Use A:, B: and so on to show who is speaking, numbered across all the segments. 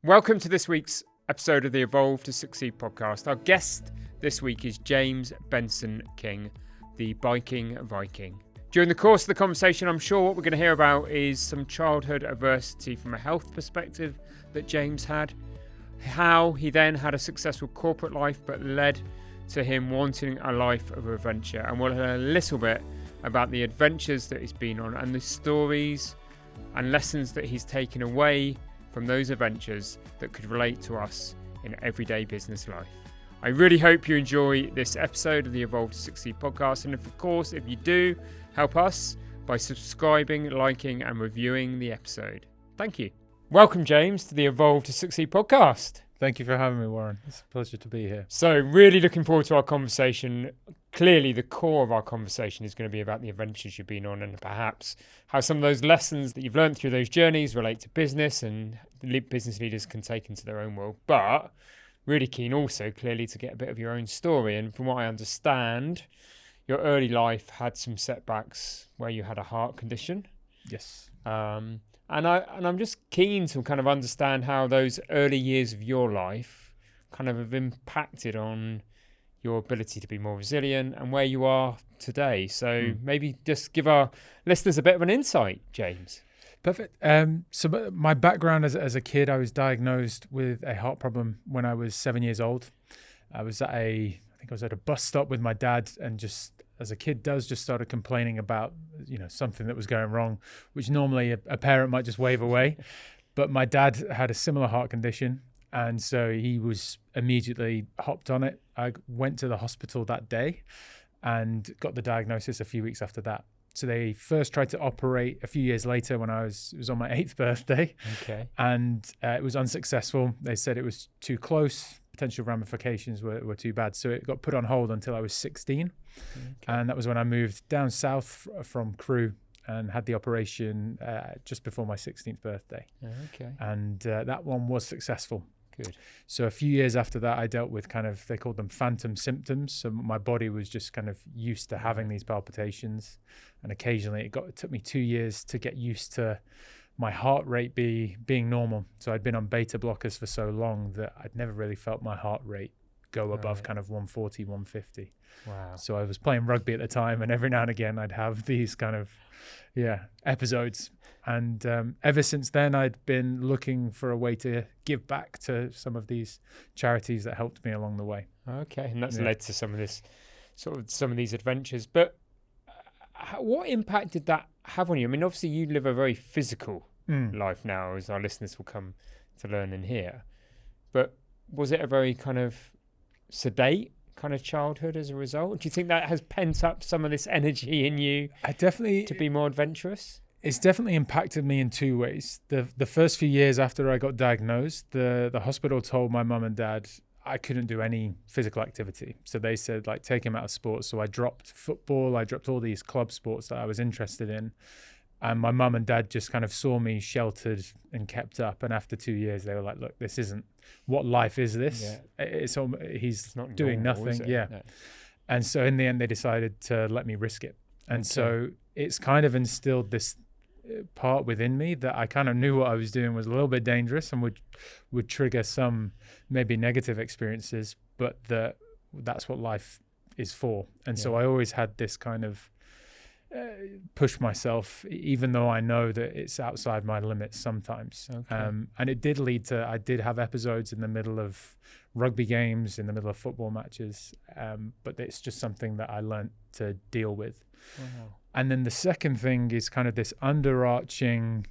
A: Welcome to this week's episode of the Evolve to Succeed podcast. Our guest this week is James Benson-King, the biking Viking. During the course of the conversation, I'm sure what we're going to hear about is some childhood adversity from a health perspective that James had, how he then had a successful corporate life but led to him wanting a life of adventure. And we'll learn a little bit about the adventures that he's been on and the stories and lessons that he's taken away from those adventures that could relate to us in everyday business life. I really hope you enjoy this episode of the Evolve to Succeed podcast. And of course, if you do, help us by subscribing, liking and reviewing the episode. Thank you. Welcome, James, to the Evolve to Succeed podcast.
B: Thank you for having me, Warren. It's a pleasure to be here.
A: So really looking forward to our conversation. Clearly, the core of our conversation is going to be about the adventures you've been on and perhaps how some of those lessons that you've learned through those journeys relate to business and business leaders can take into their own world. But really keen also, clearly, to get a bit of your own story. And from what I understand, your early life had some setbacks where you had a heart condition.
B: Yes.
A: And I'm just keen to kind of understand how those early years of your life kind of have impacted on your ability to be more resilient and where you are today. So maybe just give our listeners a bit of an insight, James.
B: Perfect. So my background as a kid, I was diagnosed with a heart problem when I was 7 years old. I was at I was at a bus stop with my dad and just, as a kid does, just started complaining about, something that was going wrong, which normally a parent might just wave away. But my dad had a similar heart condition. And so he was immediately hopped on it. I went to the hospital that day and got the diagnosis a few weeks after that. So they first tried to operate a few years later when it was on my 8th birthday.
A: Okay.
B: And it was unsuccessful. They said it was too close. Potential ramifications were too bad. So it got put on hold until I was 16. Okay. And that was when I moved down south from Crewe and had the operation just before my 16th birthday.
A: Okay.
B: And that one was successful.
A: Good.
B: So a few years after that, I dealt with they called them phantom symptoms. So my body was just kind of used to having these palpitations. And occasionally it took me 2 years to get used to my heart rate being normal. So I'd been on beta blockers for so long that I'd never really felt my heart rate go above kind of 140, 150.
A: Wow.
B: So I was playing rugby at the time, and every now and again I'd have these kind of episodes. And ever since then, I'd been looking for a way to give back to some of these charities that helped me along the way.
A: Okay, and that's led to some of these adventures. But what impact did that have on you? I mean, obviously you live a very physical life now, as our listeners will come to learn and hear. But was it a very kind of sedate kind of childhood as a result? Do you think that has pent up some of this energy in you to be more adventurous?
B: It's definitely impacted me in two ways. The first few years after I got diagnosed, the hospital told my mum and dad I couldn't do any physical activity. So they said, take him out of sports. So I dropped football. I dropped all these club sports that I was interested in. And my mum and dad just kind of saw me sheltered and kept up. And after 2 years, they were like, look, this isn't, what life is this? Yeah. He's not doing normal, nothing. Yeah. No. And so in the end, they decided to let me risk it. And so it's kind of instilled this part within me that I kind of knew what I was doing was a little bit dangerous and would trigger some maybe negative experiences, but that's what life is for. And so I always had this kind of push myself, even though I know that it's outside my limits sometimes. Okay. And it did lead to, I did have episodes in the middle of rugby games, in the middle of football matches, but it's just something that I learned to deal with. Wow. And then the second thing is kind of this underarching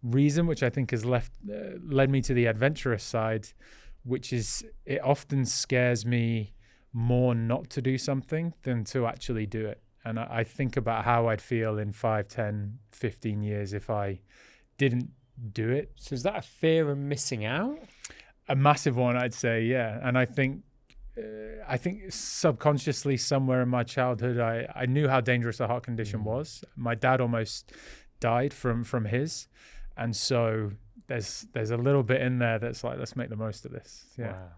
B: reason, which I think has led me to the adventurous side, which is it often scares me more not to do something than to actually do it. And I think about how I'd feel in 5, 10, 15 years if I didn't do it.
A: So is that a fear of missing out?
B: A massive one, I'd say, yeah. And I think subconsciously somewhere in my childhood, I knew how dangerous a heart condition was. My dad almost died from his. And so there's a little bit in there that's like, let's make the most of this. Yeah.
A: Wow.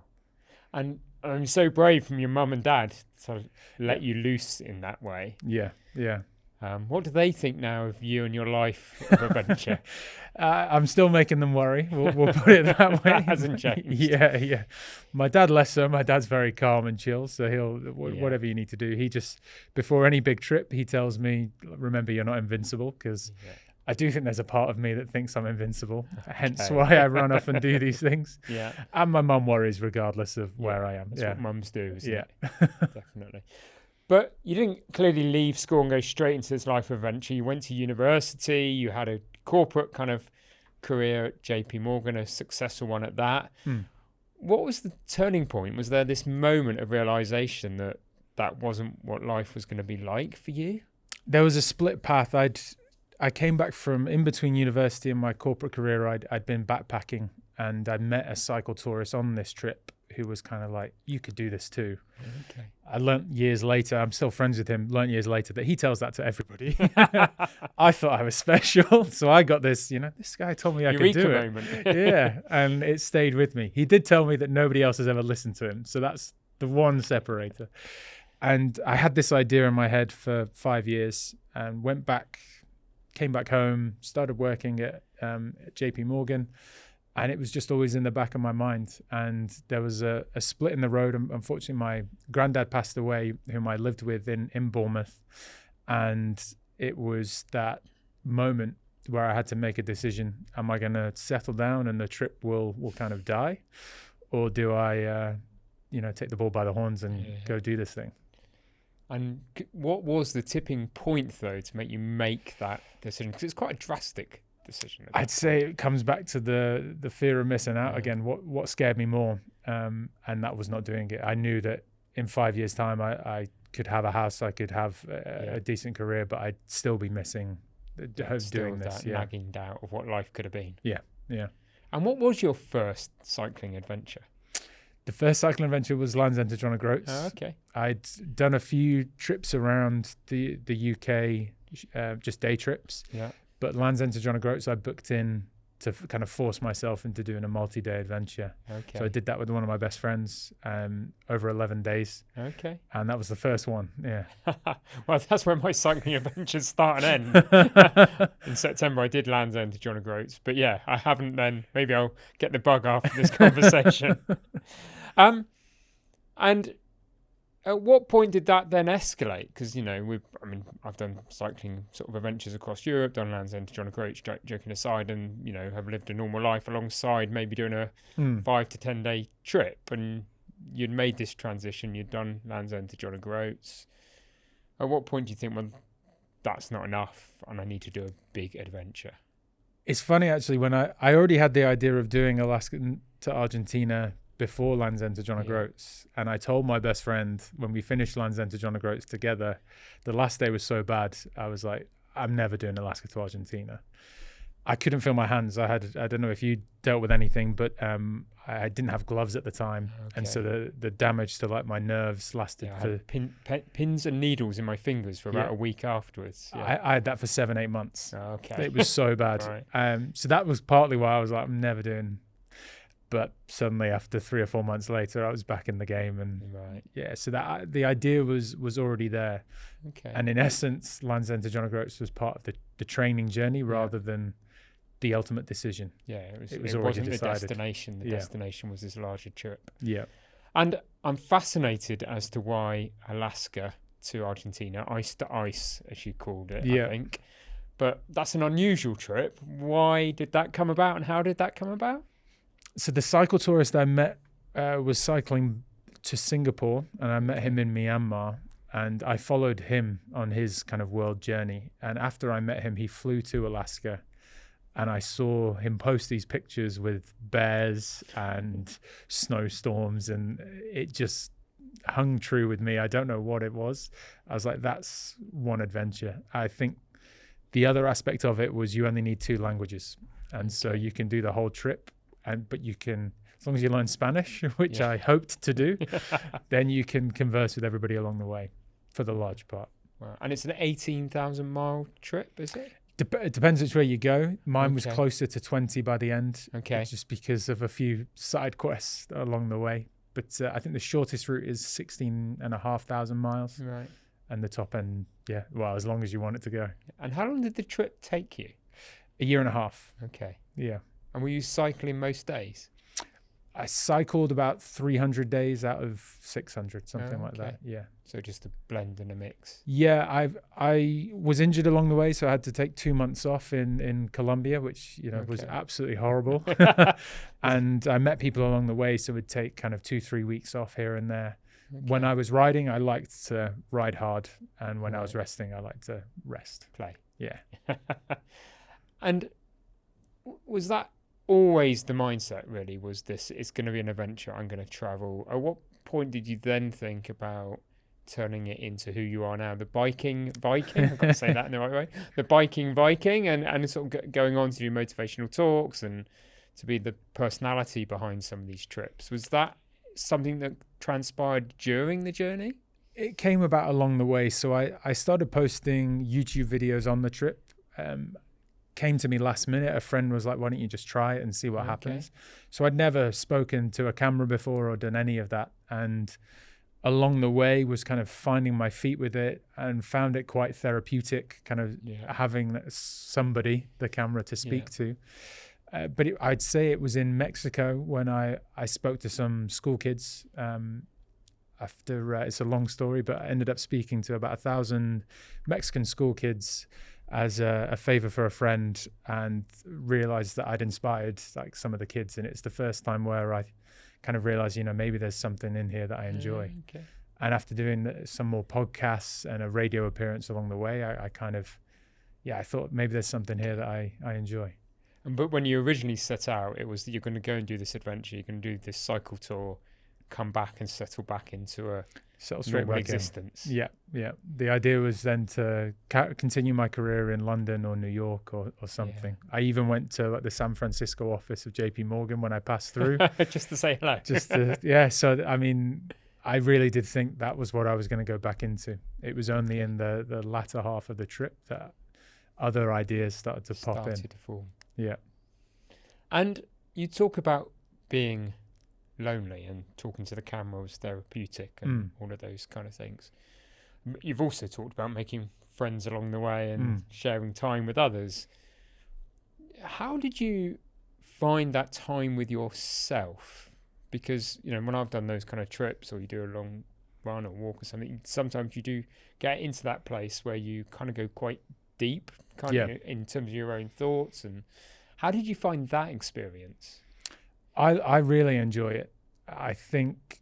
A: And I'm so brave from your mum and dad to let you loose in that way.
B: Yeah, yeah.
A: What do they think now of you and your life of adventure?
B: I'm still making them worry. We'll put it that way.
A: That hasn't changed.
B: Yeah. My dad, less so. My dad's very calm and chill. So he'll, whatever you need to do, he just, before any big trip, he tells me, remember, you're not invincible, because I do think there's a part of me that thinks I'm invincible, hence why I run off and do these things.
A: Yeah.
B: And my mum worries regardless of where I am.
A: That's what mums do, isn't it?
B: Yeah.
A: Definitely. But you didn't clearly leave school and go straight into this life of adventure. You went to university, you had a corporate kind of career at JP Morgan, a successful one at that. What was the turning point? Was there this moment of realization that that wasn't what life was going to be like for you?
B: There was a split path. I came back from in between university and my corporate career. I'd been backpacking, and I met a cycle tourist on this trip who was kind of like, you could do this too.
A: Okay.
B: I learnt years later, I'm still friends with him, learnt years later that he tells that to everybody. I thought I was special. So I got this, this guy told me I could do it.
A: Moment.
B: Yeah. And it stayed with me. He did tell me that nobody else has ever listened to him. So that's the one separator. And I had this idea in my head for 5 years and came back home, started working at JP Morgan. And it was just always in the back of my mind. And there was a split in the road. Unfortunately, my granddad passed away, whom I lived with in Bournemouth. And it was that moment where I had to make a decision. Am I going to settle down and the trip will kind of die? Or do I, take the bull by the horns and go do this thing?
A: And what was the tipping point, though, to make you make that decision? Because it's quite a drastic decision.
B: I'd say it comes back to the fear of missing out again. What scared me more, and that was not doing it. I knew that in 5 years' time I could have a house, I could have a decent career, but I'd still be missing doing this.
A: That nagging doubt of what life could have been.
B: Yeah.
A: And what was your first cycling adventure?
B: The first cycling adventure was Land's End to John O'Groats.
A: Oh, okay.
B: I'd done a few trips around the UK, just day trips.
A: Yeah.
B: But Land's End to John O'Groats, I booked in to kind of force myself into doing a multi-day adventure.
A: Okay.
B: So I did that with one of my best friends over 11 days.
A: Okay.
B: And that was the first one. Yeah.
A: Well, that's where my cycling adventures start and end. In September, I did Land's End to John O'Groats. But yeah, I haven't then. Maybe I'll get the bug after this conversation. And at what point did that then escalate? Because, I've done cycling sort of adventures across Europe, done Land's End to John O'Groats, joking aside, and, have lived a normal life alongside maybe doing a 5 to 10 day trip. And you'd made this transition, you'd done Land's End to John O'Groats. At what point do you think, well, that's not enough and I need to do a big adventure?
B: It's funny, actually, when I already had the idea of doing Alaska to Argentina before Land's End to John O'Groats, and I told my best friend when we finished Land's End to John O'Groats together, the last day was so bad, I was like, I'm never doing Alaska to Argentina. I couldn't feel my hands. I don't know if you dealt with anything, but I didn't have gloves at the time, and so the damage to like my nerves lasted for
A: pins and needles in my fingers for about a week afterwards.
B: I had that for 7-8 months.
A: Okay.
B: It was so bad.
A: Right.
B: So that was partly why I was like, I'm never doing. But suddenly, after 3 or 4 months later, I was back in the game, and so that the idea was already there.
A: Okay.
B: And in essence, Land's End to John O'Groats was part of the training journey rather than the ultimate decision.
A: Yeah, it
B: already
A: wasn't
B: decided.
A: The destination. The destination was this larger trip.
B: Yeah.
A: And I'm fascinated as to why Alaska to Argentina, ice to ice, as you called it, I think. But that's an unusual trip. Why did that come about, and how did that come about?
B: So the cycle tourist I met was cycling to Singapore, and I met him in Myanmar, and I followed him on his kind of world journey. And after I met him, he flew to Alaska, and I saw him post these pictures with bears and snowstorms, and it just hung true with me. I don't know what it was. I was like, that's one adventure. I think the other aspect of it was you only need 2 languages, and so you can do the whole trip. But you can, as long as you learn Spanish, which I hoped to do, then you can converse with everybody along the way for the large part.
A: Wow. And it's an 18,000 mile trip, is it?
B: It depends which way you go. Mine was closer to 20 by the end, just because of a few side quests along the way. But I think the shortest route is 16,500 miles.
A: Right.
B: and the top end, well, as long as you want it to go.
A: And how long did the trip take you?
B: A year and a half.
A: Okay.
B: Yeah.
A: And were you cycling most days?
B: I cycled about 300 days out of 600, something like that. Yeah.
A: So just a blend and a mix.
B: Yeah, I was injured along the way, so I had to take 2 months off in Colombia, which was absolutely horrible. And I met people along the way, so it would take kind of 2-3 weeks off here and there. Okay. When I was riding, I liked to ride hard, and when I was resting, I liked to rest.
A: Play.
B: Yeah.
A: And was that always the mindset, really? Was this, it's going to be an adventure, I'm going to travel? At what point did you then think about turning it into who you are now, the biking Viking? I've got to say that in the right way. The biking Viking, and sort of going on to do motivational talks and to be the personality behind some of these trips. Was that something that transpired during the journey?
B: It came about along the way. So I started posting YouTube videos on the trip. Came to me last minute. A friend was like, why don't you just try it and see what happens? So I'd never spoken to a camera before or done any of that. And along the way was kind of finding my feet with it and found it quite therapeutic, kind of having somebody, the camera, to speak to. But I'd say it was in Mexico when I spoke to some school kids. After it's a long story, but I ended up speaking to about 1,000 Mexican school kids as a favor for a friend, and realized that I'd inspired like some of the kids. And it's the first time where I kind of realized, maybe there's something in here that I enjoy. And after doing some more podcasts and a radio appearance along the way, I kind of, I thought maybe there's something here that I enjoy.
A: But when you originally set out, it was that you're going to go and do this adventure, you're going to do this cycle tour, come back and settle back into a normal existence. Yeah.
B: The idea was then to continue my career in London or New York or something. I even went to like the San Francisco office of JP Morgan when I passed through.
A: Just to say hello.
B: So, I mean, I really did think that was what I was going to go back into. It was only in the latter half of the trip that other ideas started to
A: form.
B: Yeah.
A: And you talk about being lonely and talking to the camera was therapeutic and all of those kind of things. You've also talked about making friends along the way and sharing time with others. How did you find that time with yourself? Because, when I've done those kind of trips, or you do a long run or walk or something, sometimes you do get into that place where you kind of go quite deep kind of in terms of your own thoughts. And how did you find that experience?
B: I really enjoy it. I think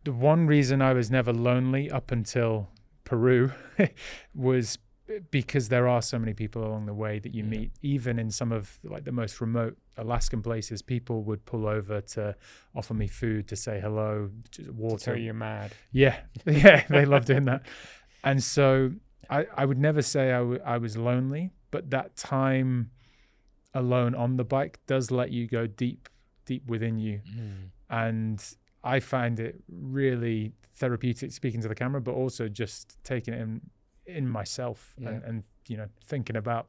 B: the one reason I was never lonely up until Peru was because there are so many people along the way that you meet. Even in some of like the most remote Alaskan places, people would pull over to offer me food, to say hello, water.
A: To tell you you're mad.
B: Yeah, they love doing that. And so I would never say I was lonely, but that time alone on the bike does let you go deep within you. And I find it really therapeutic speaking to the camera, but also just taking it in myself and thinking about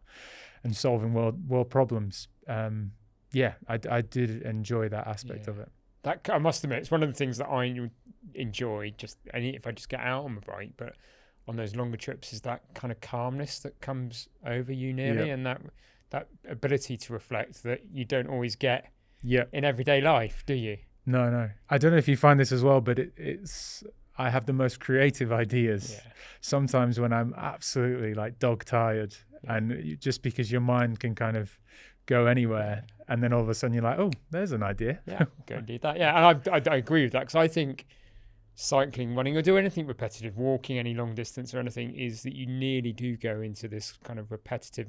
B: and solving world problems. I did enjoy that aspect of it.
A: That, I must admit, it's one of the things that I enjoy, if I just get out on my bike, but on those longer trips, is that kind of calmness that comes over you nearly, and that ability to reflect that you don't always get in everyday life, do you?
B: No. I don't know if you find this as well, but I have the most creative ideas sometimes when I'm absolutely like dog tired, and just because your mind can kind of go anywhere, and then all of a sudden you're like, oh, there's an idea.
A: Go and do that. And I agree with that, because I think cycling, running, or do anything repetitive, walking any long distance or anything, is that you nearly do go into this kind of repetitive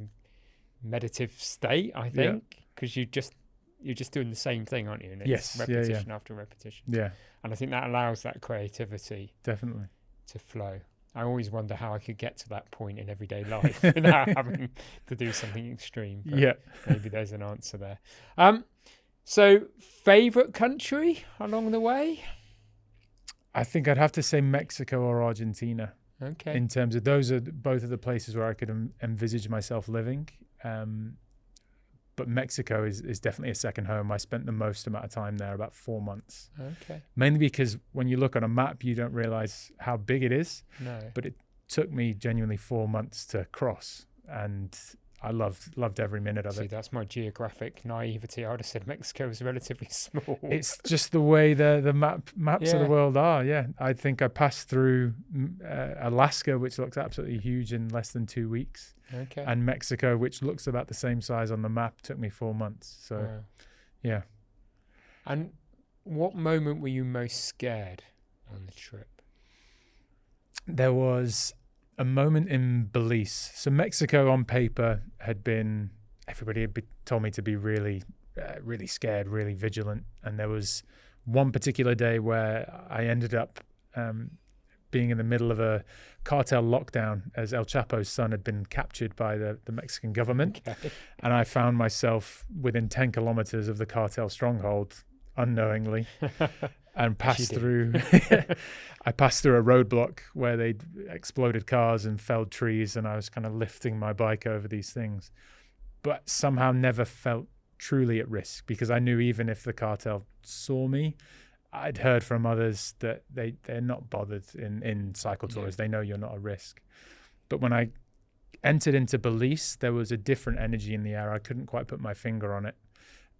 A: meditative state, I think, because you're just doing the same thing, aren't you? And it's repetition after repetition. Yeah. And I think that allows that creativity
B: definitely
A: to flow. I always wonder how I could get to that point in everyday life without having to do something extreme. But maybe there's an answer there. So favorite country along the way?
B: I think I'd have to say Mexico or Argentina.
A: Okay.
B: In terms of those are both of the places where I could envisage myself living. But Mexico is definitely a second home. I spent the most amount of time there, about 4 months.
A: Okay.
B: Mainly because when you look on a map, you don't realize how big it is.
A: No.
B: But took me genuinely 4 months to cross, and I loved every minute of
A: See,
B: it.
A: that's my geographic naivety. I would have said Mexico is relatively small.
B: It's just the way the maps of the
A: Yeah.
B: world are. Yeah, I think I passed through Alaska, which looks absolutely huge, in less than 2 weeks,
A: Okay.
B: and Mexico, which looks about the same size on the map, took me 4 months. So,
A: Wow.
B: yeah.
A: And what moment were you most scared on the trip?
B: There was a moment in Belize. So Mexico on paper everybody had told me to be really, really scared, really vigilant. And there was one particular day where I ended up being in the middle of a cartel lockdown, as El Chapo's son had been captured by the Mexican government.
A: Okay.
B: And I found myself within 10 kilometers of the cartel stronghold unknowingly. And passed through I passed through a roadblock where they'd exploded cars and felled trees, and I was kind of lifting my bike over these things, but somehow never felt truly at risk, because I knew even if the cartel saw me, I'd heard from others that they're not bothered in cycle tours. They know you're not a risk. But when I entered into Belize, there was a different energy in the air. I couldn't quite put my finger on it.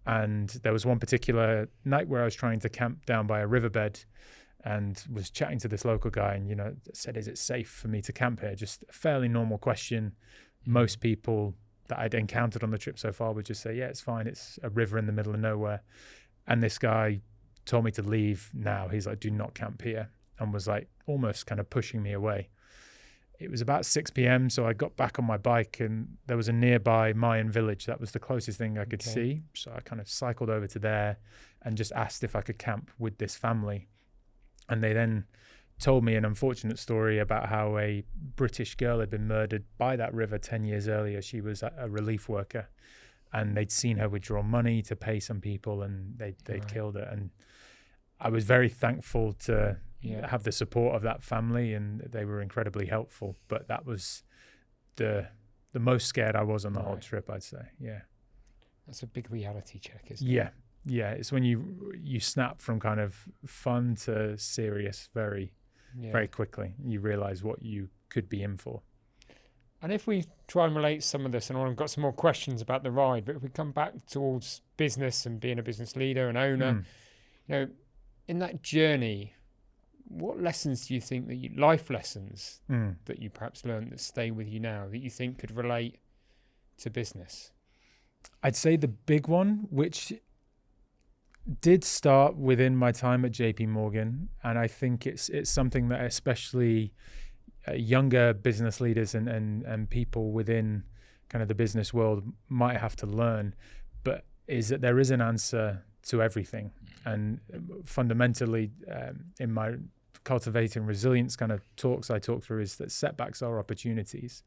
B: And there was one particular night where I was trying to camp down by a riverbed and was chatting to this local guy, and, said, is it safe for me to camp here? Just a fairly normal question. Most people that I'd encountered on the trip so far would just say, yeah, it's fine. It's a river in the middle of nowhere. And this guy told me to leave now. He's like, do not camp here, and was like almost kind of pushing me away. It was about 6 p.m. So I got back on my bike, and there was a nearby Mayan village. That was the closest thing I could see. So I kind of cycled over to there and just asked if I could camp with this family. And they then told me an unfortunate story about how a British girl had been murdered by that river 10 years earlier. She was a relief worker, and they'd seen her withdraw money to pay some people, and they'd killed her. And I was very thankful to have the support of that family, and they were incredibly helpful. But that was the most scared I was on the whole trip, I'd say. Yeah.
A: That's a big reality check, isn't it?
B: Yeah. Yeah. It's when you snap from kind of fun to serious very quickly. You realize what you could be in for.
A: And if we try and relate some of this, and I've got some more questions about the ride, but if we come back towards business and being a business leader and owner, in that journey, what lessons do you think life lessons that you perhaps learned that stay with you now that you think could relate to business?
B: I'd say the big one, which did start within my time at JP Morgan, and I think it's something that especially younger business leaders and people within kind of the business world might have to learn, but is that there is an answer to everything. And fundamentally, in my cultivating resilience kind of talks I talk through, is that setbacks are opportunities.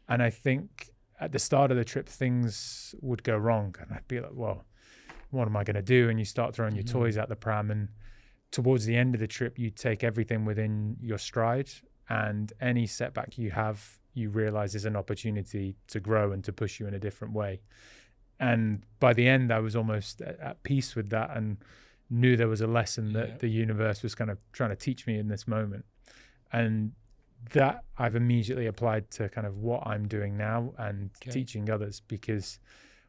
B: And I think at the start of the trip, things would go wrong, and I'd be like, well, what am I going to do? And you start throwing your toys out the pram, and towards the end of the trip, you take everything within your stride, and any setback you have, you realize is an opportunity to grow and to push you in a different way. And by the end, I was almost at peace with that, and knew there was a lesson that the universe was kind of trying to teach me in this moment. And that I've immediately applied to kind of what I'm doing now and teaching others, because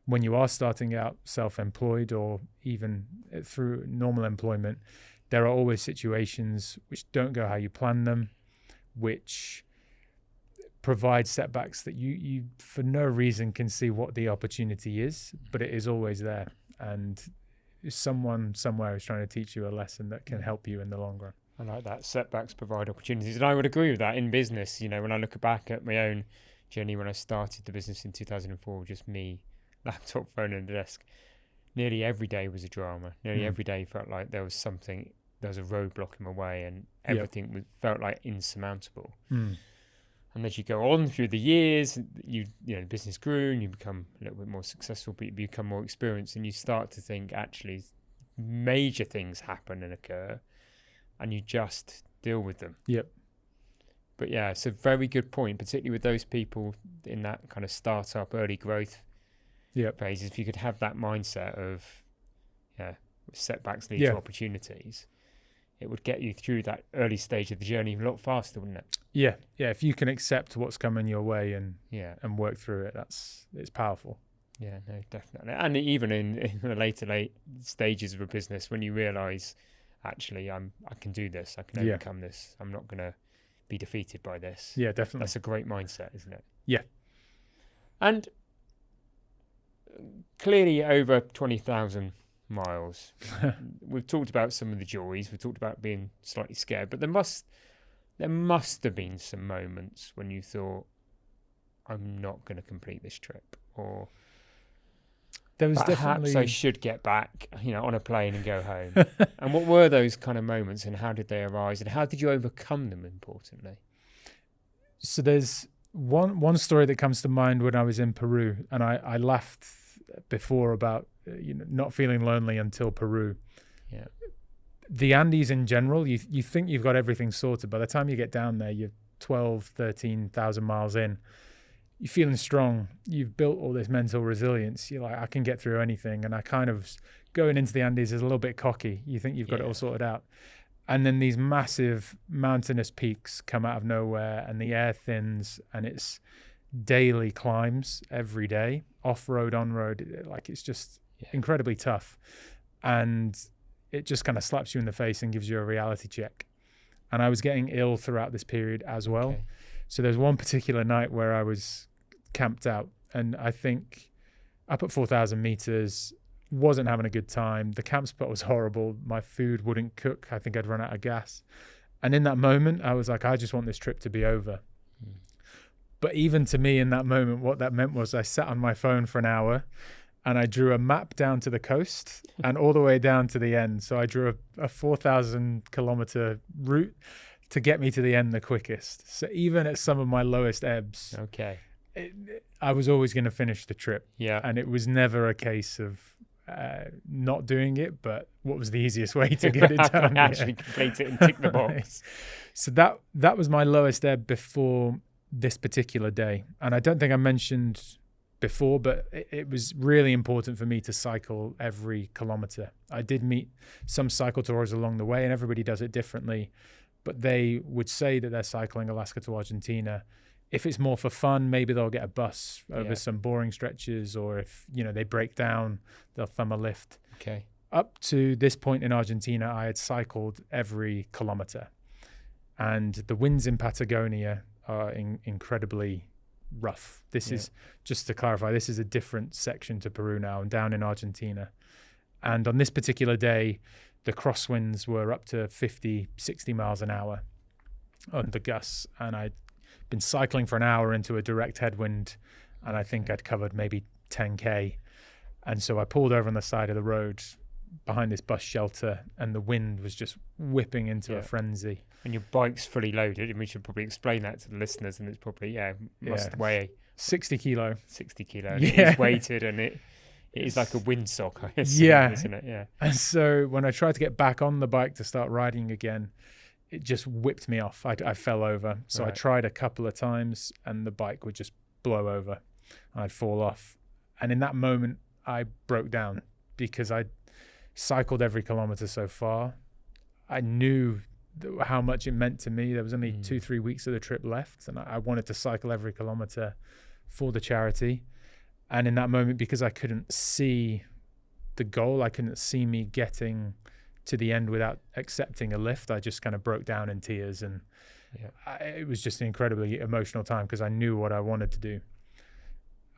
B: when you are starting out self-employed or even through normal employment, there are always situations which don't go how you plan them, which provide setbacks that you for no reason can see what the opportunity is, but it is always there. And someone somewhere is trying to teach you a lesson that can help you in the long run.
A: I like that. Setbacks provide opportunities. And I would agree with that in business. When I look back at my own journey when I started the business in 2004, just me, laptop, phone and a desk, nearly every day was a drama. Nearly every day felt like there was a roadblock in my way, and everything felt like insurmountable. And as you go on through the years, the business grew and you become a little bit more successful, but you become more experienced, and you start to think actually major things happen and occur, and you just deal with them.
B: Yep.
A: But yeah, it's a very good point, particularly with those people in that kind of startup, early growth phases. If you could have that mindset of setbacks lead to opportunities, it would get you through that early stage of the journey a lot faster, wouldn't it?
B: Yeah. If you can accept what's coming your way and work through it, it's powerful.
A: Yeah, no, definitely. And even in the late stages of a business, when you realise, actually, I can do this, I can overcome this, I'm not going to be defeated by this.
B: Yeah, definitely.
A: That's a great mindset, isn't it?
B: Yeah.
A: And clearly over 20,000 miles. We've talked about some of the joys. We've talked about being slightly scared, but there must have been some moments when you thought, I'm not going to complete this trip, or
B: there was
A: perhaps
B: definitely
A: I should get back, on a plane and go home. And what were those kind of moments, and how did they arise, and how did you overcome them, importantly?
B: So there's one story that comes to mind when I was in Peru, and I laughed before about not feeling lonely until Peru.
A: Yeah.
B: The Andes in general, you think you've got everything sorted. By the time you get down there, you're 13,000 miles in. You're feeling strong. You've built all this mental resilience. You're like, I can get through anything. And I kind of, going into the Andes is a little bit cocky. You think you've got it all sorted out. And then these massive mountainous peaks come out of nowhere, and the air thins, and it's daily climbs every day, off-road, on-road. Like, it's just incredibly tough. And it just kind of slaps you in the face and gives you a reality check. And I was getting ill throughout this period as well.
A: Okay.
B: So there's one particular night where I was camped out, and I think up at 4,000 meters, wasn't having a good time. The camp spot was horrible. My food wouldn't cook. I think I'd run out of gas. And in that moment, I was like, I just want this trip to be over. But even to me in that moment, what that meant was I sat on my phone for an hour and I drew a map down to the coast and all the way down to the end. So I drew a 4,000 kilometer route to get me to the end the quickest. So even at some of my lowest ebbs, I was always going to finish the trip.
A: Yeah.
B: And it was never a case of not doing it, but what was the easiest way to get it done?
A: Actually complete it and tick the box.
B: So that was my lowest ebb before this particular day. And I don't think I mentioned before, but it was really important for me to cycle every kilometer. I did meet some cycle tours along the way, and everybody does it differently, but they would say that they're cycling Alaska to Argentina. If it's more for fun, maybe they'll get a bus over some boring stretches, or if they break down, they'll thumb a lift.
A: Okay.
B: Up to this point in Argentina, I had cycled every kilometer, and the winds in Patagonia are incredibly rough. This is, just to clarify, this is a different section to Peru now. I'm down in Argentina, and on this particular day, the crosswinds were up to 50, 60 miles an hour under gusts, and I'd been cycling for an hour into a direct headwind, and I think I'd covered maybe 10k. And so I pulled over on the side of the road behind this bus shelter, and the wind was just whipping into a frenzy. And
A: your bike's fully loaded, and we should probably explain that to the listeners, and it's probably must weigh
B: 60 kilo.
A: 60 kilo. Yeah. It's weighted, and it is like a windsock, I assume, isn't it? Yeah.
B: And so when I tried to get back on the bike to start riding again, it just whipped me off. I fell over. So I tried a couple of times, and the bike would just blow over. I'd fall off. And in that moment, I broke down because I'd cycled every kilometer so far. I knew how much it meant to me. There was only 2-3 weeks of the trip left, and I wanted to cycle every kilometer for the charity. And in that moment, because I couldn't see the goal, I couldn't see me getting to the end without accepting a lift, I just kind of broke down in tears. And it was just an incredibly emotional time because I knew what I wanted to do,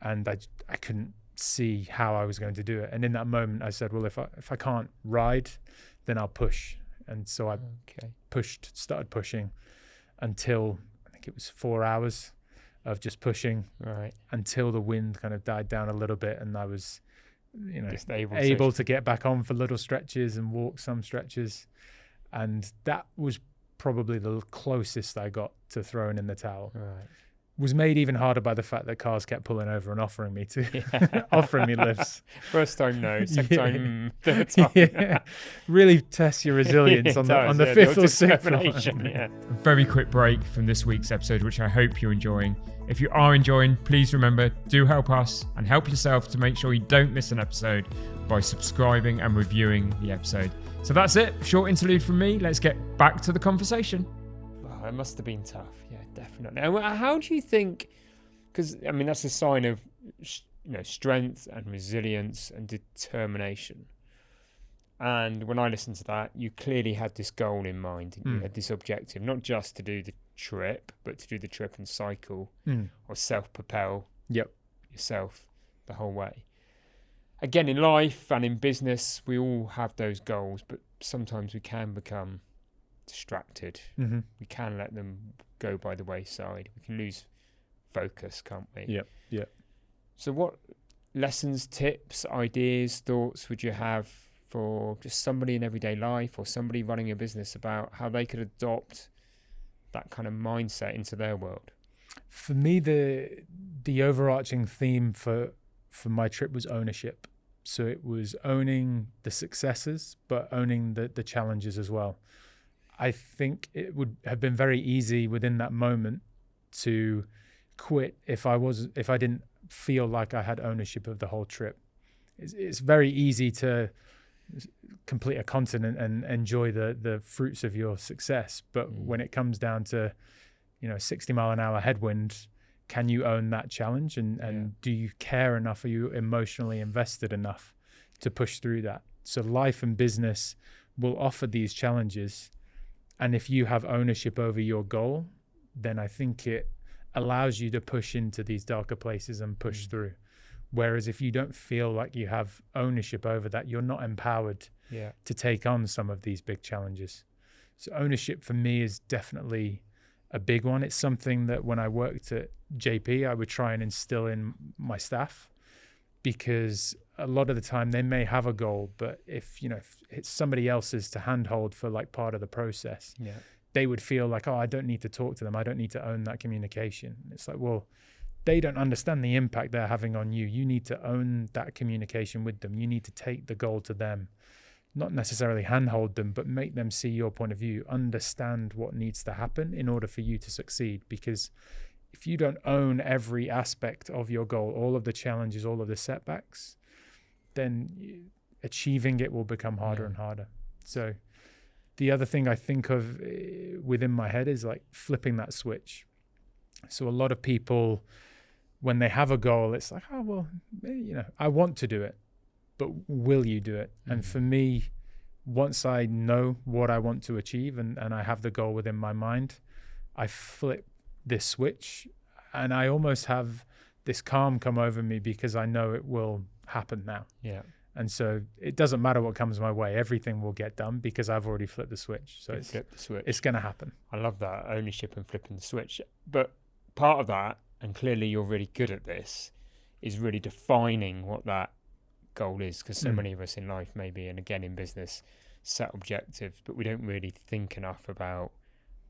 B: and I couldn't see how I was going to do it. And in that moment, I said, well, if I can't ride, then I'll push. And so I started pushing until I think it was 4 hours of just pushing, until the wind kind of died down a little bit, and I was just able to get back on for little stretches and walk some stretches. And that was probably the closest I got to throwing in the towel. Was made even harder by the fact that cars kept pulling over and offering me lifts.
A: First time no, second time, third time.
B: Really tests your resilience on the fifth or sixth one.
A: Very quick break from this week's episode, which I hope you're enjoying. If you are enjoying, please remember, do help us and help yourself to make sure you don't miss an episode by subscribing and reviewing the episode. So that's it. Short interlude from me. Let's get back to the conversation. Oh, it must have been tough. Yeah, definitely. And how do you think, because I mean, that's a sign of, strength and resilience and determination. And when I listened to that, you clearly had this goal in mind. And you had this objective, not just to do the trip, but to do the trip and cycle or self-propel yourself the whole way. Again, in life and in business, we all have those goals, but sometimes we can become distracted. We can let them go by the wayside. We can lose focus, can't we?
B: Yeah.
A: So what lessons, tips, ideas, thoughts would you have for just somebody in everyday life or somebody running a business about how they could adopt that kind of mindset into their world?
B: For me, the overarching theme for my trip was ownership. So it was owning the successes, but owning the challenges as well. I think it would have been very easy within that moment to quit if I didn't feel like I had ownership of the whole trip. It's very easy to complete a continent and enjoy the fruits of your success, but when it comes down to 60-mile-an-hour headwind, can you own that challenge and do you care enough? Are you emotionally invested enough to push through that? So life and business will offer these challenges, and if you have ownership over your goal, then I think it allows you to push into these darker places and push through. Whereas if you don't feel like you have ownership over that, you're not empowered to take on some of these big challenges. So ownership for me is definitely a big one. It's something that when I worked at JP, I would try and instill in my staff, because a lot of the time they may have a goal, but if it's somebody else's to handhold for like part of the process, they would feel like, I don't need to talk to them. I don't need to own that communication. It's like, well, they don't understand the impact they're having on you. You need to own that communication with them. You need to take the goal to them, not necessarily handhold them, but make them see your point of view, understand what needs to happen in order for you to succeed. Because if you don't own every aspect of your goal, all of the challenges, all of the setbacks, then achieving it will become harder and harder. So the other thing I think of within my head is like flipping that switch. So a lot of people, when they have a goal, it's like, I want to do it, but will you do it? And for me, once I know what I want to achieve and I have the goal within my mind, I flip this switch and I almost have this calm come over me because I know it will happen now. Yeah. And so it doesn't matter what comes my way. Everything will get done because I've already flipped the switch. So it's going to happen.
A: I love that, ownership and flipping the switch. But part of that, and clearly you're really good at this, is really defining what that goal is. Because so many of us in life maybe, and again in business, set objectives, but we don't really think enough about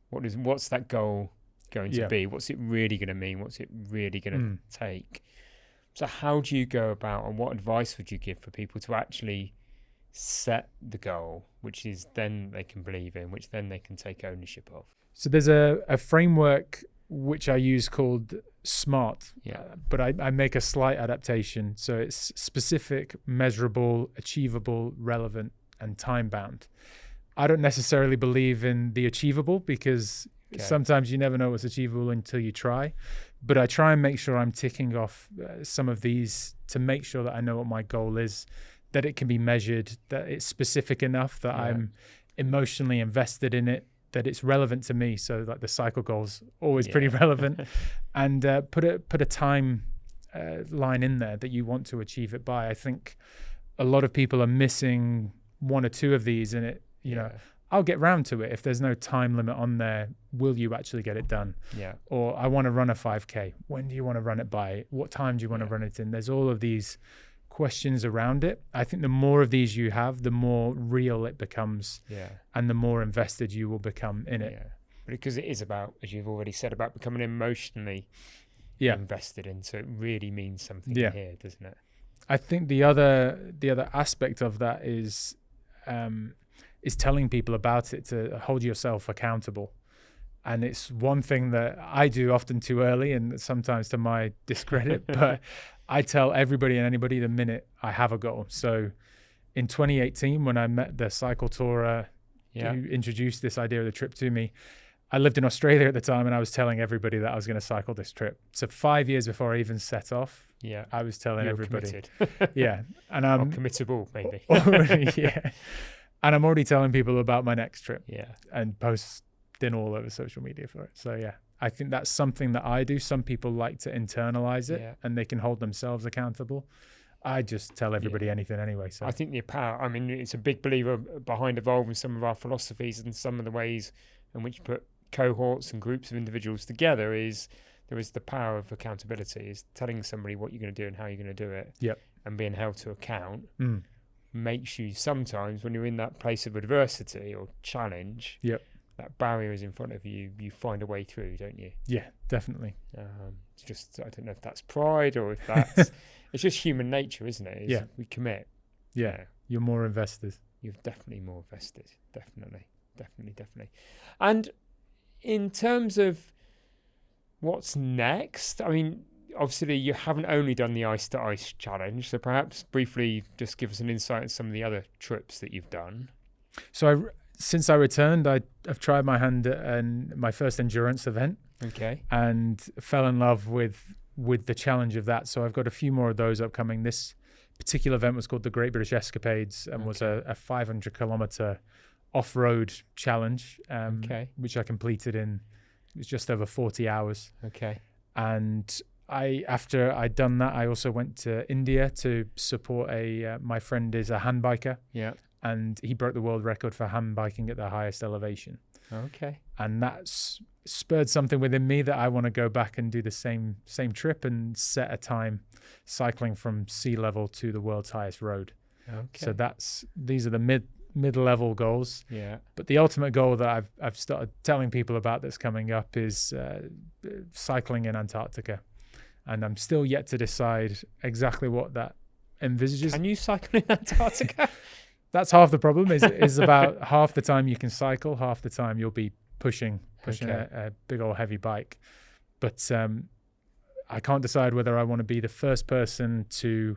A: what's that goal going to be? What's it really going to mean? What's it really going to take? So how do you go about, and what advice would you give for people to actually set the goal, which is then they can believe in, which then they can take ownership of?
B: So there's a framework which I use called SMART, but I make a slight adaptation. So it's specific, measurable, achievable, relevant, and time-bound. I don't necessarily believe in the achievable because sometimes you never know what's achievable until you try. But I try and make sure I'm ticking off some of these to make sure that I know what my goal is, that it can be measured, that it's specific enough that I'm emotionally invested in it, that it's relevant to me. So like the cycle goal's always pretty relevant, and put a time line in there that you want to achieve it by. I think a lot of people are missing one or two of these, and I'll get round to it. If there's no time limit on there, will you actually get it done? Yeah. Or I want to run a 5K. When do you want to run it by? What time do you want to run it in? There's all of these questions around it. I think the more of these you have, the more real it becomes, and the more invested you will become in it.
A: Yeah. Because it is about, as you've already said, about becoming emotionally invested in. So it really means something here, doesn't it?
B: I think the other aspect of that is telling people about it, to hold yourself accountable. And it's one thing that I do often too early and sometimes to my discredit, but I tell everybody and anybody the minute I have a goal. So in 2018, when I met the cycle tourer
A: Yeah.
B: who introduced this idea of the trip to me, I lived in Australia at the time, and I was telling everybody that I was going to cycle this trip. So 5 years before I even set off,
A: Yeah.
B: I was telling
A: You're
B: everybody.
A: committed.
B: Yeah. And
A: Or
B: I'm
A: committable, maybe.
B: yeah. And I'm already telling people about my next trip
A: Yeah.
B: and posting all over social media for it. So yeah, I think that's something that I do. Some people like to internalize it,
A: Yeah.
B: and they can hold themselves accountable. I just tell everybody anything anyway. So
A: I think the power, I mean, it's a big believer behind evolving some of our philosophies and some of the ways in which you put cohorts and groups of individuals together is there is the power of accountability, is telling somebody what you're going to do and how you're going to do it.
B: Yep.
A: And being held to account makes you sometimes, when you're in that place of adversity or challenge,
B: Yep.
A: that barrier is in front of you, you find a way through, don't you?
B: Yeah, definitely.
A: It's just, I don't know if that's pride or if that's, it's just human nature, isn't it?
B: Yeah.
A: We commit.
B: Yeah. You're more invested.
A: You're definitely more vested. Definitely. And in terms of what's next, I mean, obviously you haven't only done the ice to ice challenge, so perhaps briefly just give us an insight on some of the other trips that you've done.
B: So since I returned, I've tried my hand at my first endurance event.
A: Okay.
B: And fell in love with the challenge of that. So I've got a few more of those upcoming. This particular event was called the Great British Escapades and was a 500 kilometer off-road challenge, which I completed it was just over 40 hours.
A: Okay.
B: And after I'd done that, I also went to India to support my friend is a hand biker.
A: Yeah.
B: And he broke the world record for hand biking at the highest elevation.
A: Okay.
B: And that's spurred something within me that I want to go back and do the same trip and set a time cycling from sea level to the world's highest road.
A: Okay.
B: So these are the mid-level goals.
A: Yeah.
B: But the ultimate goal that I've started telling people about that's coming up is cycling in Antarctica. And I'm still yet to decide exactly what that envisages.
A: Can you cycle in Antarctica?
B: That's half the problem is about half the time you can cycle, half the time you'll be pushing a big old heavy bike. But I can't decide whether I want to be the first person to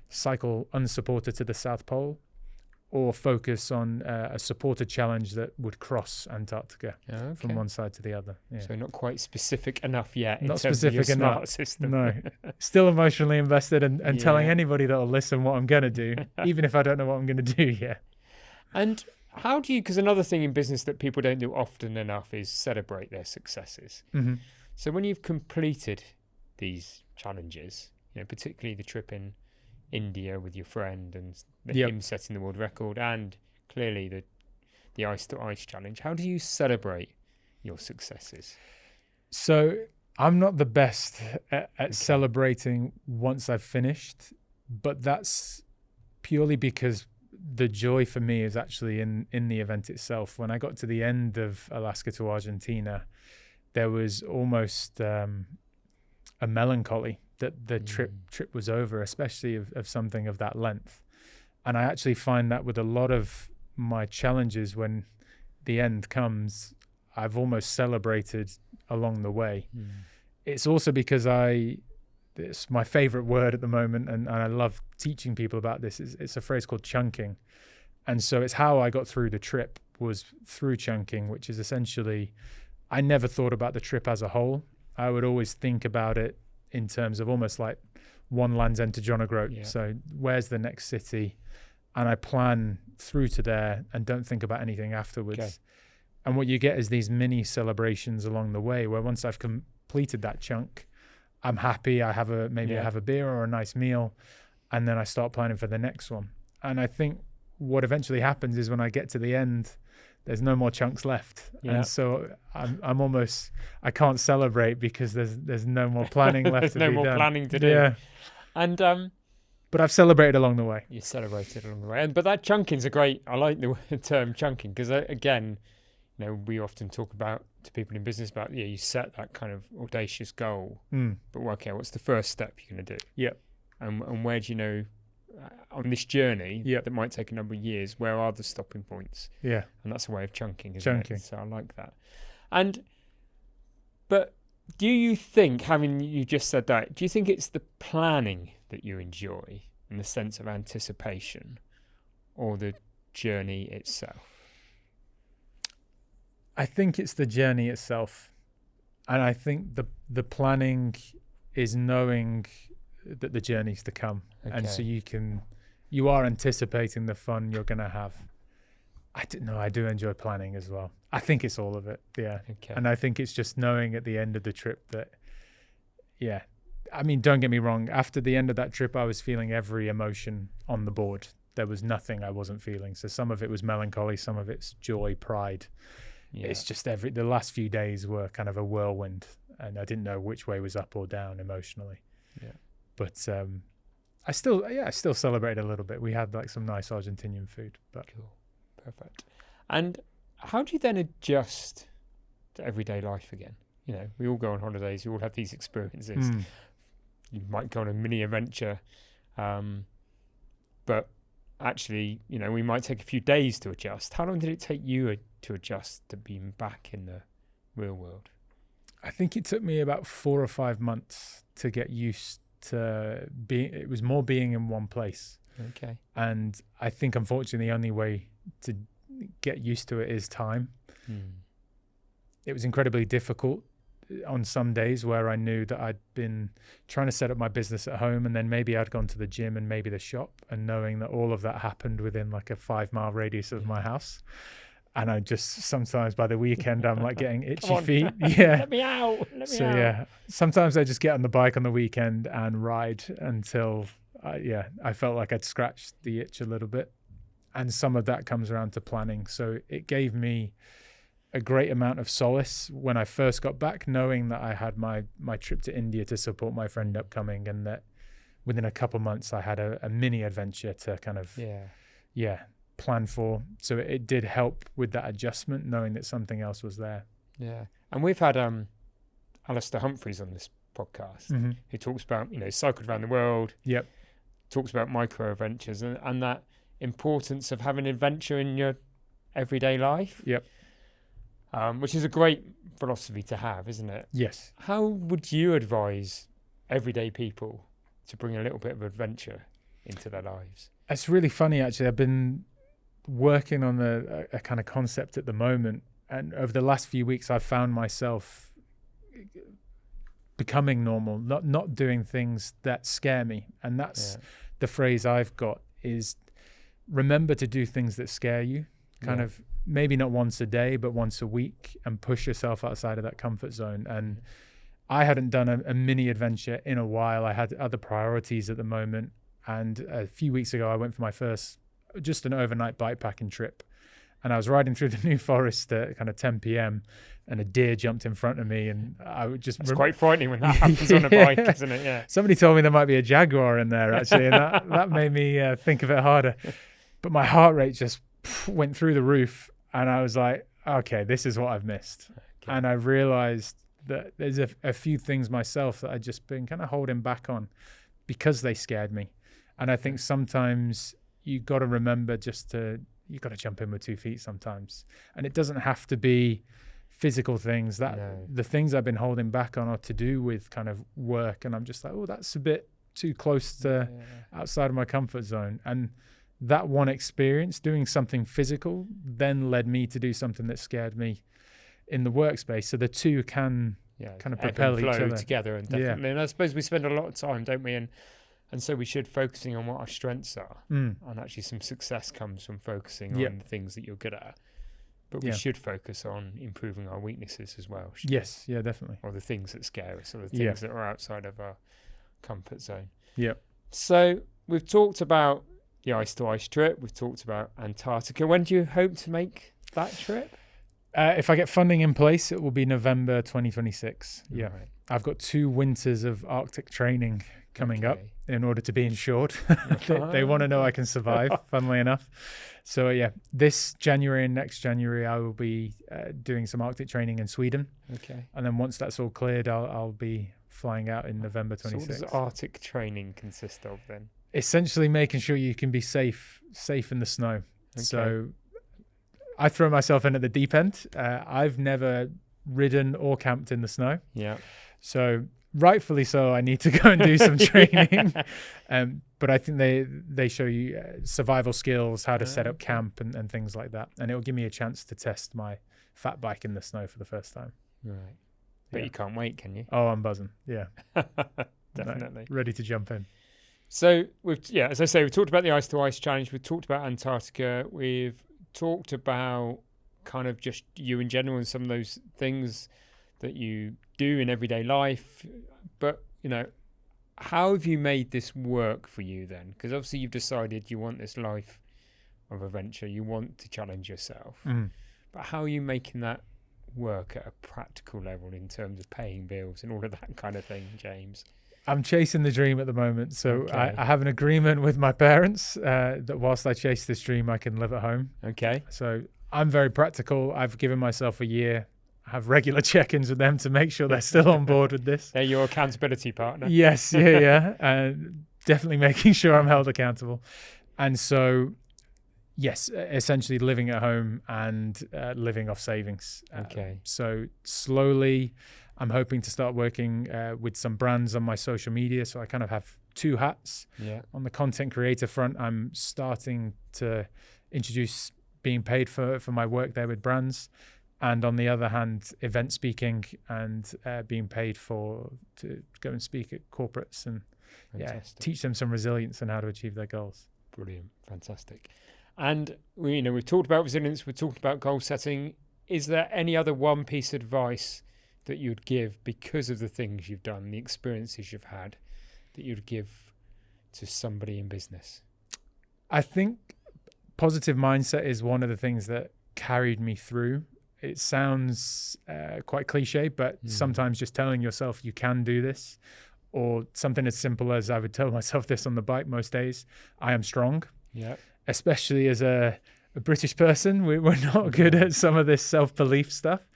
B: cycle unsupported to the South Pole or focus on a supported challenge that would cross Antarctica from one side to the other. Yeah.
A: So not quite specific enough yet.
B: Not specific enough.
A: System.
B: No. Still emotionally invested and telling anybody that'll listen what I'm going to do, even if I don't know what I'm going to do yet.
A: And how do you, because another thing in business that people don't do often enough is celebrate their successes.
B: Mm-hmm.
A: So when you've completed these challenges, particularly the trip in India with your friend and him setting the world record, and clearly the ice to ice challenge, how do you celebrate your successes?
B: So I'm not the best at celebrating once I've finished, but that's purely because the joy for me is actually in the event itself. When I got to the end of Alaska to Argentina, there was almost a melancholy that the trip was over, especially of something of that length. And I actually find that with a lot of my challenges, when the end comes, I've almost celebrated along the way. It's also because it's my favorite word at the moment, and I love teaching people about this. It's a phrase called chunking. And so it's how I got through the trip was through chunking, which is essentially, I never thought about the trip as a whole. I would always think about it in terms of almost like one Land's End to John O'Groat. Yeah. So where's the next city? And I plan through to there and don't think about anything afterwards. Okay. And what you get is these mini celebrations along the way where once I've completed that chunk, I'm happy. I have I have a beer or a nice meal, and then I start planning for the next one. And I think what eventually happens is when I get to the end, there's no more chunks left. Yeah. And so I'm almost, I can't celebrate because there's no more planning left to be done.
A: No more planning to do.
B: Yeah.
A: And
B: but I've celebrated along the way.
A: You celebrated along the way. But that chunking's I like the term chunking because again, we often talk about to people in business about, you set that kind of audacious goal, but okay, what's the first step you're going to do?
B: Yep.
A: And where do you know, on this journey that might take a number of years, where are the stopping points?
B: Yeah.
A: And that's a way of chunking, isn't it? So I like that. But do you think, having you just said that, do you think it's the planning that you enjoy in the sense of anticipation? or the journey itself?
B: I think it's the journey itself. And I think the planning is knowing that the journey's to come.
A: Okay.
B: And so you are anticipating the fun you're going to have. I do enjoy planning as well. I think it's all of it. Yeah.
A: Okay.
B: And I think it's just knowing at the end of the trip that, yeah, I mean, don't get me wrong. After the end of that trip, I was feeling every emotion on the board. There was nothing I wasn't feeling. So some of it was melancholy, some of it's joy, pride. Yeah. It's just the last few days were kind of a whirlwind, and I didn't know which way was up or down emotionally. Yeah. But I still celebrated a little bit. We had like some nice Argentinian food. But
A: cool. Perfect. And how do you then adjust to everyday life again? You know, we all go on holidays, we all have these experiences. You might go on a mini adventure, but actually, you know, we might take a few days to adjust. How long did it take you to adjust to being back in the real world?
B: I think it took me about 4 or 5 months to get used to it was more being in one place.
A: Okay.
B: And I think, unfortunately, the only way to get used to it is time. It was incredibly difficult on some days where I knew that I'd been trying to set up my business at home, and then maybe I'd gone to the gym and maybe the shop, and knowing that all of that happened within like a 5-mile radius of my house. And I just, sometimes by the weekend, I'm like getting itchy feet. Yeah.
A: Let me out.
B: Yeah, sometimes I just get on the bike on the weekend and ride until I felt like I'd scratched the itch a little bit. And some of that comes around to planning. So it gave me a great amount of solace when I first got back, knowing that I had my trip to India to support my friend upcoming, and that within a couple months I had a mini adventure to kind of plan for. So it did help with that adjustment, knowing that something else was there. Yeah.
A: And we've had Alistair Humphreys on this podcast, who talks about, you know, cycled around the world.
B: Yep.
A: Talks about micro adventures and that importance of having adventure in your everyday life.
B: Yep.
A: Which is a great philosophy to have, isn't it?
B: Yes.
A: How would you advise everyday people to bring a little bit of adventure into their lives?
B: It's really funny, actually. I've been working on a kind of concept at the moment, and over the last few weeks I've found myself becoming normal, not doing things that scare me. And that's the phrase I've got is, remember to do things that scare you, kind of maybe not once a day, but once a week, and push yourself outside of that comfort zone. And I hadn't done a mini adventure in a while. I had other priorities at the moment. And a few weeks ago, I went for my first, just an overnight bikepacking trip. And I was riding through the New Forest at kind of 10 p.m. and a deer jumped in front of me. And I would just...
A: It's quite frightening when that happens on a bike, isn't it? Yeah.
B: Somebody told me there might be a jaguar in there, actually. And that made me think of it harder. But my heart rate just went through the roof. And I was like, okay, this is what I've missed. Okay. And I realized that there's a few things myself that I'd just been kind of holding back on because they scared me. And I think sometimes you got to remember you got to jump in with 2 feet sometimes. And it doesn't have to be physical things. The things I've been holding back on are to do with kind of work. And I'm just like, oh, that's a bit too close to outside of my comfort zone. And that one experience, doing something physical, then led me to do something that scared me in the workspace. So the two can kind of propel each other
A: together. And definitely, and I suppose we spend a lot of time, don't we? And so we should focusing on what our strengths are. And actually some success comes from focusing on the things that you're good at. But we should focus on improving our weaknesses as well.
B: Yes, yeah, definitely.
A: Or the things that scare us, or the things that are outside of our comfort zone.
B: Yeah.
A: So we've talked about the ice to ice trip. We've talked about Antarctica. When do you hope to make that trip?
B: If I get funding in place, it will be November 2026. Yeah.
A: Right.
B: I've got 2 winters of Arctic training coming up in order to be insured. They want to know I can survive, funnily enough. So this January and next January, I will be doing some Arctic training in Sweden. Okay. And then once that's all cleared, I'll be flying out in November 26th. So what
A: does Arctic training consist of then?
B: Essentially making sure you can be safe in the snow. Okay. So I throw myself in at the deep end. I've never ridden or camped in the snow.
A: Yeah.
B: So rightfully so, I need to go and do some training. But I think they show you survival skills, how to set up camp and things like that. And it'll give me a chance to test my fat bike in the snow for the first time.
A: Right. But you can't wait, can you?
B: Oh, I'm buzzing. Yeah.
A: Definitely.
B: Ready to jump in.
A: So, as I say, we've talked about the Ice to Ice Challenge. We've talked about Antarctica. We've talked about kind of just you in general and some of those things that you do in everyday life. But, how have you made this work for you then? Because obviously you've decided you want this life of adventure. You want to challenge yourself. But how are you making that work at a practical level in terms of paying bills and all of that kind of thing, James?
B: I'm chasing the dream at the moment. So I have an agreement with my parents that whilst I chase this dream, I can live at home.
A: Okay.
B: So I'm very practical. I've given myself a year. I have regular check-ins with them to make sure they're still on board with this.
A: They're your accountability partner.
B: Yes. Yeah. Definitely making sure I'm held accountable. And so, yes, essentially living at home and living off savings.
A: Okay.
B: So slowly, I'm hoping to start working with some brands on my social media. So I kind of have two hats.
A: Yeah.
B: On the content creator front, I'm starting to introduce being paid for my work there with brands. And on the other hand, event speaking and being paid to go and speak at corporates and teach them some resilience and how to achieve their goals.
A: Brilliant. Fantastic. And we've talked about resilience. We've talked about goal setting. Is there any other one piece of advice that you'd give because of the things you've done, the experiences you've had, that you'd give to somebody in business?
B: I think positive mindset is one of the things that carried me through. It sounds quite cliche, but sometimes just telling yourself you can do this, or something as simple as I would tell myself this on the bike most days, I am strong.
A: Yeah.
B: Especially as a British person, we're not good at some of this self-belief stuff.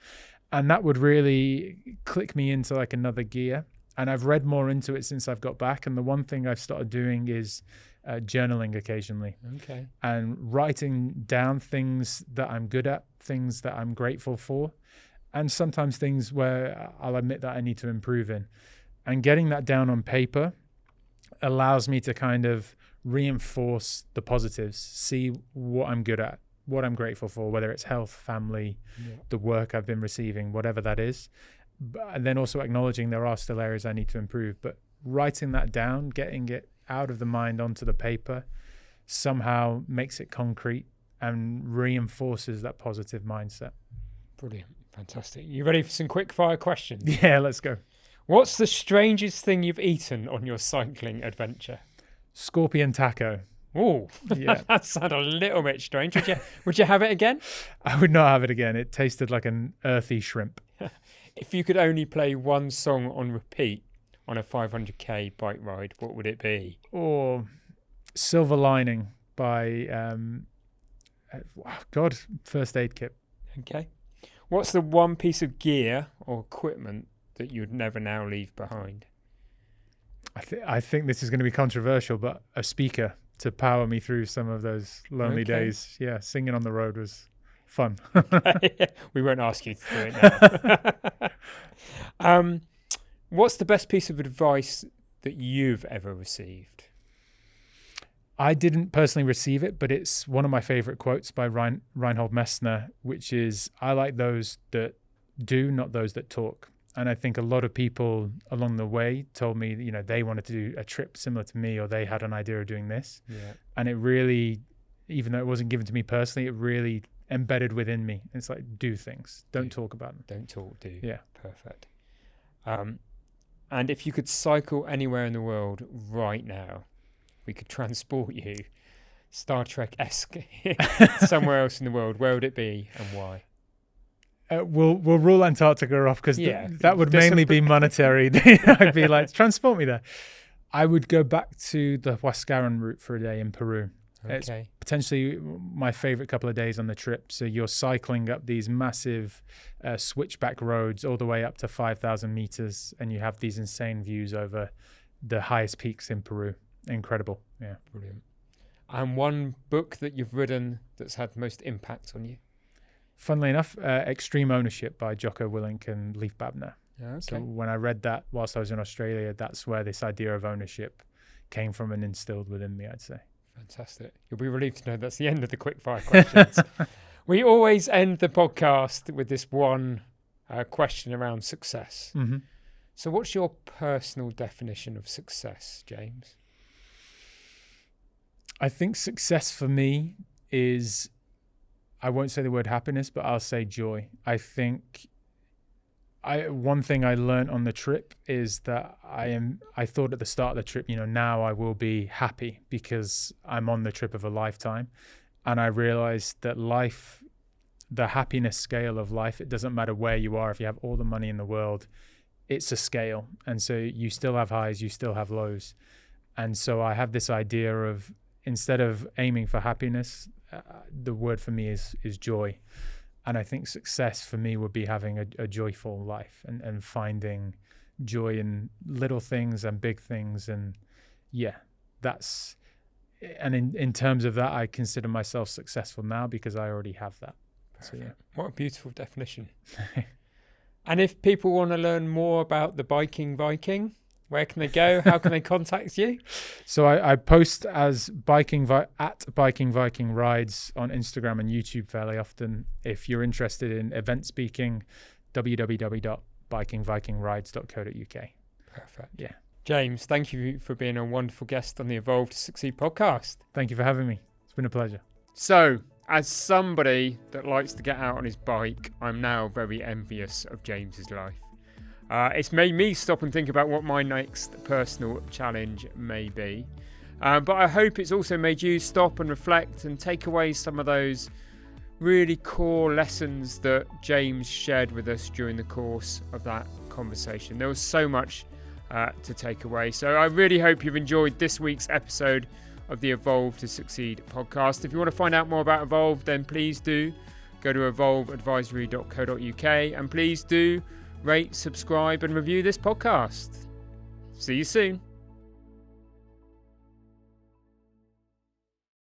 B: And that would really click me into like another gear. And I've read more into it since I've got back. And the one thing I've started doing is journaling occasionally.
A: Okay.
B: And writing down things that I'm good at, things that I'm grateful for, and sometimes things where I'll admit that I need to improve in. And getting that down on paper allows me to kind of reinforce the positives, see what I'm good at, what I'm grateful for, whether it's health, family, the work I've been receiving, whatever that is. And then also acknowledging there are still areas I need to improve. But writing that down, getting it out of the mind onto the paper, somehow makes it concrete and reinforces that positive mindset.
A: Brilliant. Fantastic. You ready for some quick fire questions?
B: Yeah, let's go.
A: What's the strangest thing you've eaten on your cycling adventure?
B: Scorpion taco.
A: Oh,
B: yeah.
A: That sounded a little bit strange. Would you have it again?
B: I would not have it again. It tasted like an earthy shrimp.
A: If you could only play one song on repeat on a 500k bike ride, what would it be?
B: Or Silver Lining by, First Aid Kit.
A: Okay. What's the one piece of gear or equipment that you'd never now leave behind?
B: I think this is going to be controversial, but a speaker to power me through some of those lonely days. Yeah, singing on the road was fun.
A: We won't ask you to do it now. What's the best piece of advice that you've ever received?
B: I didn't personally receive it, but it's one of my favorite quotes by Reinhold Messner, which is, I like those that do, not those that talk. And I think a lot of people along the way told me, they wanted to do a trip similar to me, or they had an idea of doing this. Yeah. And it really, even though it wasn't given to me personally, it really embedded within me. It's like, do things. Don't talk about them.
A: Don't talk, do.
B: Yeah.
A: Perfect. And if you could cycle anywhere in the world right now, we could transport you Star Trek-esque somewhere else in the world, where would it be and why?
B: We'll rule Antarctica off because that would mainly be monetary. I'd be like, transport me there. I would go back to the Huascaran route for a day in Peru. Okay. It's potentially my favorite couple of days on the trip. So you're cycling up these massive switchback roads all the way up to 5,000 meters, and you have these insane views over the highest peaks in Peru. Incredible. Yeah.
A: Brilliant. And one book that you've written that's had most impact on you?
B: Funnily enough, Extreme Ownership by Jocko Willink and Leif Babner.
A: Yeah, okay.
B: So when I read that whilst I was in Australia, that's where this idea of ownership came from and instilled within me, I'd say.
A: Fantastic. You'll be relieved to know that's the end of the quickfire questions. We always end the podcast with this one question around success.
B: Mm-hmm.
A: So what's your personal definition of success, James?
B: I think success for me is, I won't say the word happiness, but I'll say joy. I think one thing I learned on the trip is that I thought at the start of the trip, now I will be happy because I'm on the trip of a lifetime. And I realized that life, the happiness scale of life, it doesn't matter where you are. If you have all the money in the world, it's a scale. And so you still have highs, you still have lows. And so I have this idea of, instead of aiming for happiness, the word for me is joy. And I think success for me would be having a joyful life and finding joy in little things and big things. And yeah, and in terms of that, I consider myself successful now because I already have that. So, yeah.
A: What a beautiful definition. And if people want to learn more about the Biking Viking, where can they go? How can they contact you?
B: So I post as at Biking Viking Rides on Instagram and YouTube fairly often. If you're interested in event speaking, www.bikingvikingrides.co.uk.
A: Perfect.
B: Yeah.
A: James, thank you for being a wonderful guest on the Evolve to Succeed podcast.
B: Thank you for having me. It's been a pleasure.
A: So, as somebody that likes to get out on his bike, I'm now very envious of James's life. It's made me stop and think about what my next personal challenge may be. But I hope it's also made you stop and reflect and take away some of those really core lessons that James shared with us during the course of that conversation. There was so much to take away. So I really hope you've enjoyed this week's episode of the Evolve to Succeed podcast. If you want to find out more about Evolve, then please do go to evolveadvisory.co.uk and please do rate, subscribe and review this podcast. See you soon.